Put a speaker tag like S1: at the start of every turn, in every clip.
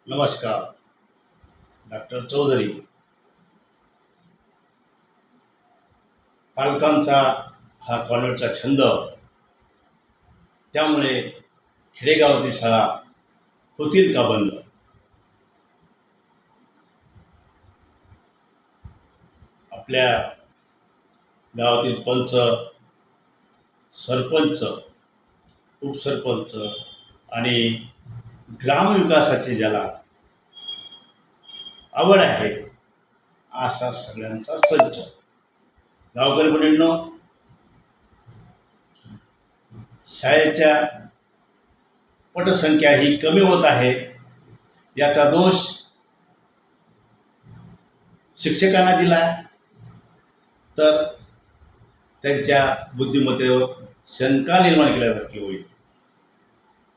S1: नमस्कार. डॉक्टर चौधरी. पालकांचा हा कॉन्व्हेंटचा छंद, त्यामुळे खेडेगावातील शाळा होतील का बंद? आपल्या गावातील पंच, सरपंच, उपसरपंच आणि ग्रामविकासाची ज्याला आवड आहे असा सगळ्यांचा संच. गावकरी मंडळींनो, शाळेच्या पटसंख्या ही कमी होत आहे. याचा दोष शिक्षकांना दिला तर त्यांच्या बुद्धिमत्तेवर शंका निर्माण केल्यासारखी होईल.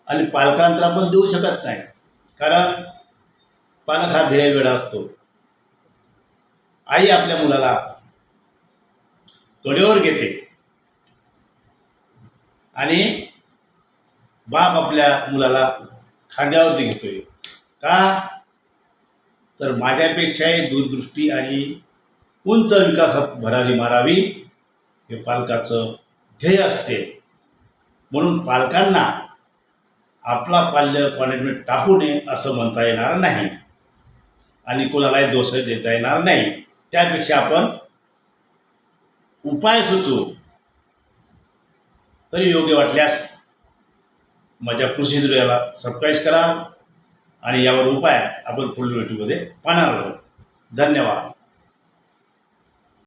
S1: आणि पालकांना पण देऊ शकत नाही, कारण पालक हा ध्येयवेडा असतो. आई आपल्या मुलाला कडेवर घेते आणि बाप आपल्या मुलाला खांद्यावरती घेतोय. का? तर माझ्यापेक्षाही दूरदृष्टी आणि उंच विकासात भरारी मारावी हे पालकाचं ध्येय असते. म्हणून पालकांना आपला पाल्य कॉन्व्हेंट टाकू नये असं म्हणता येणार नाही आणि कोणालाही दोष देता येणार नाही. त्यापेक्षा आपण उपाय सुचवू. तरी योग्य वाटल्यास माझ्या कृषी दुर्याला सबस्क्राईब करा आणि यावर उपाय आपण पुढील व्हिडिओमध्ये पाहणार आहोत. धन्यवाद.